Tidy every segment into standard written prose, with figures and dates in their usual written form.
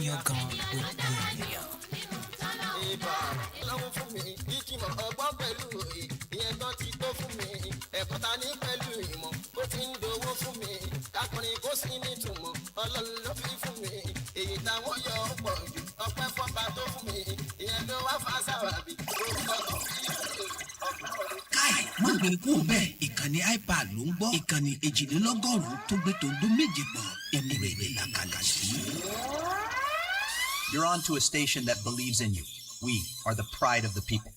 yangan gbogbo ènìyàn. ìbà lọ́wọ́ fún mi ìkìmọ̀ ọgbọ́n pẹ̀lú òye ìyẹn gan ti tó fún mi ẹ̀kọ́ ta ní pẹ̀lú ìmọ̀ ó ti ń dowó fún mi kákùnrin kó sí nítumọ̀ ọlọ́run ló fi fún mi èyí táwọn yọ ọ́ pọ̀ jù ọpẹ́ fọ́ba tó fún mi ìyẹn ló wá fa sábàbí orúkọ tó fi ọkùnrin. káì má gbé kú bẹ́ẹ̀ ìkànnì ipad ló ń gbọ́ ìkànnì èjìlélọ́gọ́rùn-ún tó gbé tòǹdó méje pọ̀ ẹni rere làkàlà sí. You're on to a station that believes in you. We are the pride of the people.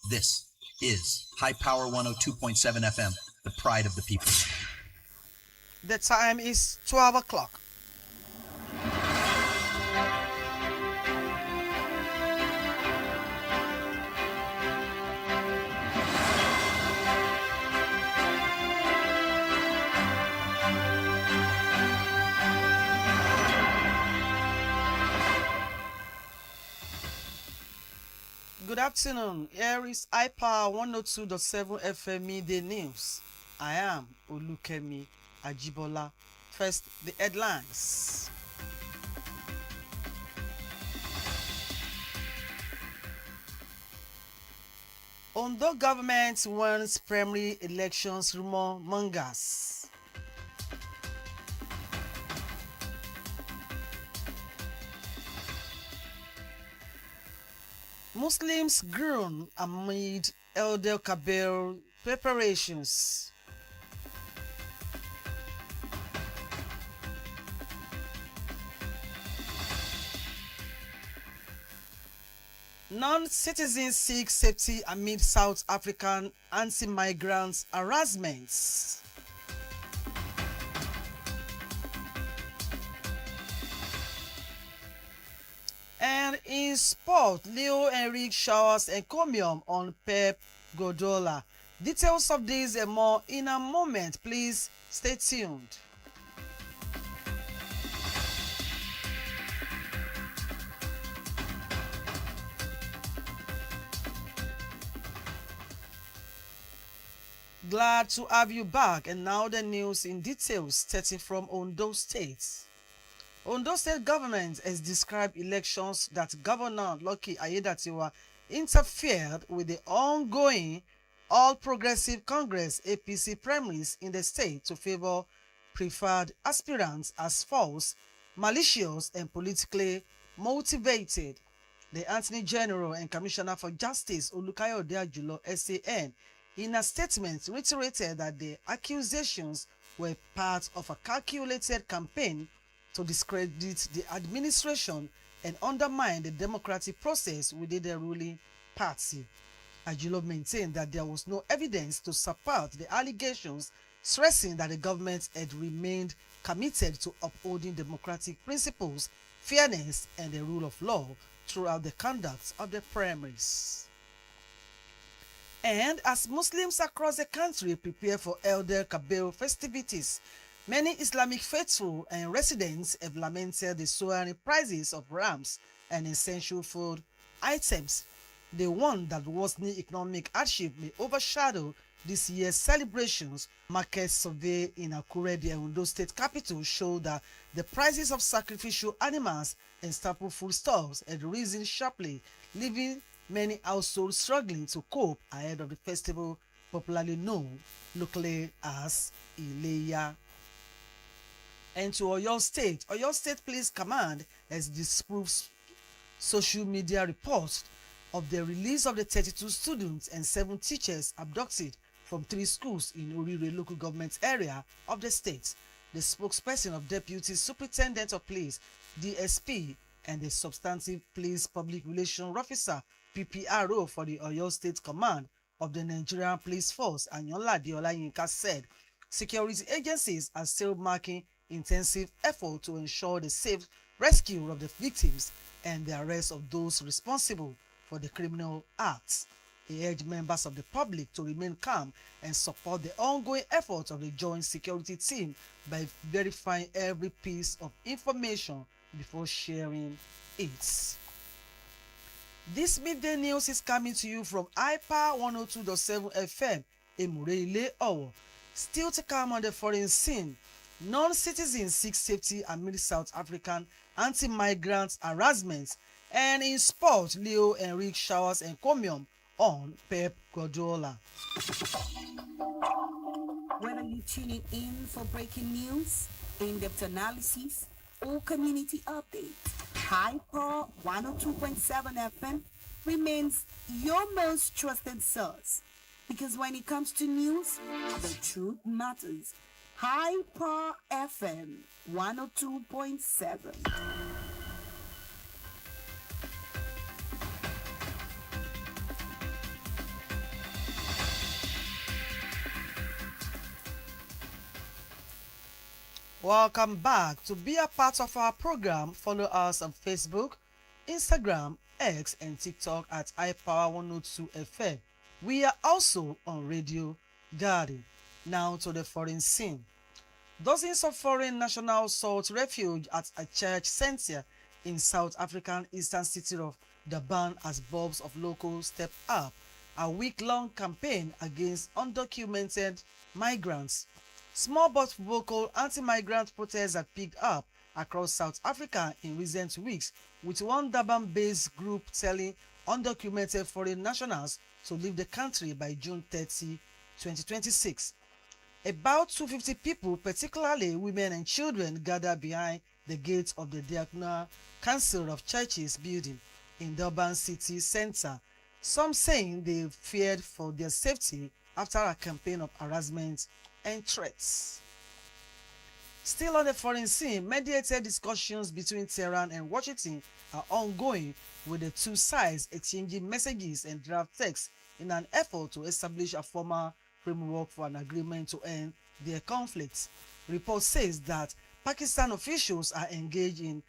This is High Power 102.7 FM, the pride of the people. The time is 12 o'clock. Good afternoon. Here is iPower 102.7 FM Midday News. I am Olukemi Ajibola. First, the headlines. Ondo government wants primary elections rumor mongers. Muslims groan amid Elder Kabir preparations. Non-citizens seek safety amid South African anti-migrants harassments. And in sport, Leo Enrique showers encomium on Pep Guardiola. Details of this and more in a moment. Please stay tuned. Glad to have you back, and now the news in details starting from Ondo State. Ondo State government has described elections that Governor Lucky Aiyedatiwa interfered with the ongoing All Progressive Congress APC primaries in the state to favor preferred aspirants as false, malicious, and politically motivated. The Attorney General and Commissioner for Justice Olukemi Ajibola SAN in a statement reiterated that the accusations were part of a calculated campaign to discredit the administration and undermine the democratic process within the ruling party. Ajibola maintained that there was no evidence to support the allegations, stressing that the government had remained committed to upholding democratic principles, fairness, and the rule of law throughout the conduct of the primaries. And as Muslims across the country prepare for Elder Kabir festivities, many Islamic faithful and residents have lamented the soaring prices of rams and essential food items. They warn that worsening economic hardship may overshadow this year's celebrations. Market survey in Akure, the Ondo State capital, showed that the prices of sacrificial animals and staple food stores had risen sharply, leaving many households struggling to cope ahead of the festival popularly known locally as Ileya. And to Oyo State Police Command has disproved social media reports of the release of the 32 students and 7 teachers abducted from 3 schools in Orire local government area of the state. The spokesperson of Deputy Superintendent of Police, DSP, and the Substantive Police Public Relations Officer, PPRO, for the Oyo State Command of the Nigerian Police Force, Anyolade Olayinka, said security agencies are still making intensive effort to ensure the safe rescue of the victims and the arrest of those responsible for the criminal acts. He urged members of the public to remain calm and support the ongoing efforts of the joint security team by verifying every piece of information before sharing it. This midday news is coming to you from iPower 102.7 FM, Emure Owo. Still to come on the foreign scene, non-citizens seek safety amid South African anti-migrant harassment. And in sport, Leo Enrique showers encomium on Pep Guardiola. Whether you're tuning in for breaking news, in-depth analysis, or community updates, Hyper 102.7 FM remains your most trusted source. Because when it comes to news, the truth matters. Hyper FM 102.7. Welcome back. To be a part of our program, follow us on Facebook, Instagram, X, and TikTok at iPower102FM. We are also on Radio Garden. Now to the foreign scene. Dozens of foreign nationals sought refuge at a church center in South African eastern city of Durban as bulbs of locals step up a week-long campaign against undocumented migrants. Small but vocal anti-migrant protests have picked up across South Africa in recent weeks, with one Durban-based group telling undocumented foreign nationals to leave the country by June 30, 2026. About 250 people, particularly women and children, gathered behind the gates of the Diaconal Council of Churches building in Durban city centre, some saying they feared for their safety after a campaign of harassment and threats. Still on the foreign scene, mediated discussions between Tehran and Washington are ongoing, with the two sides exchanging messages and draft texts in an effort to establish a formal framework for an agreement to end their conflict. Report says that Pakistan officials are engaged in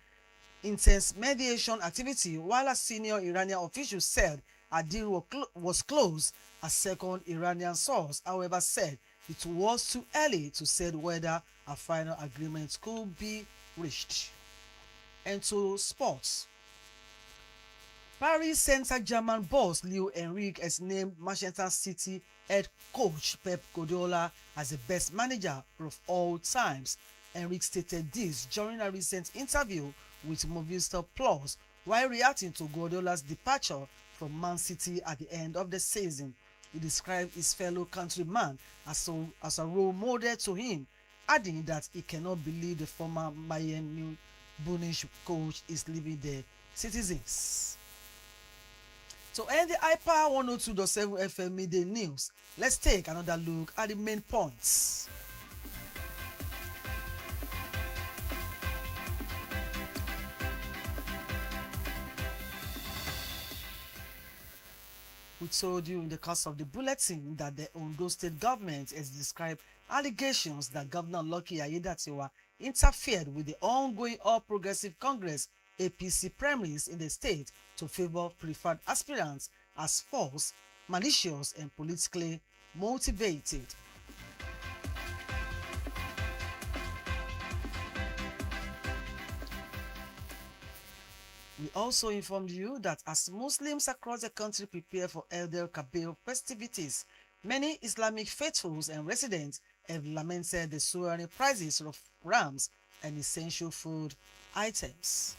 intense mediation activity, while a senior Iranian official said a deal was close. A second Iranian source, however, said it was too early to say whether a final agreement could be reached. And to sports. Paris Saint-Germain boss Leo Enrique has named Manchester City head coach Pep Guardiola as the best manager of all times. Enrique stated this during a recent interview with Movistar Plus while reacting to Guardiola's departure from Man City at the end of the season. He described his fellow countryman as a role model to him, adding that he cannot believe the former Bayern Munich coach is leaving the citizens. To end the iPower 102.7 FM midday news, let's take another look at the main points. We told you in the course of the bulletin that the Ondo State government has described allegations that Governor Lucky Aiyedatiwa interfered with the ongoing All Progressive Congress APC primaries in the state to favor preferred aspirants as false, malicious, and politically motivated. We also informed you that as Muslims across the country prepare for Eid-el-Kabir festivities, many Islamic faithfuls and residents have lamented the soaring prices of rams and essential food items.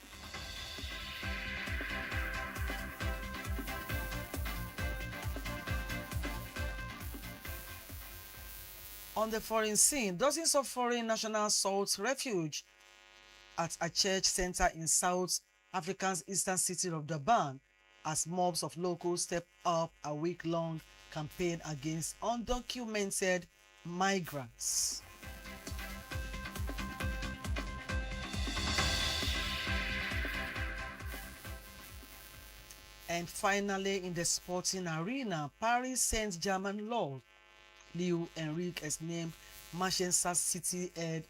On the foreign scene, dozens of foreign nationals sought refuge at a church center in South Africa's eastern city of Durban as mobs of locals step up a week-long campaign against undocumented migrants. And finally, in the sporting arena, Paris Saint-Germain Lord Leo Enrique has named Manchester City head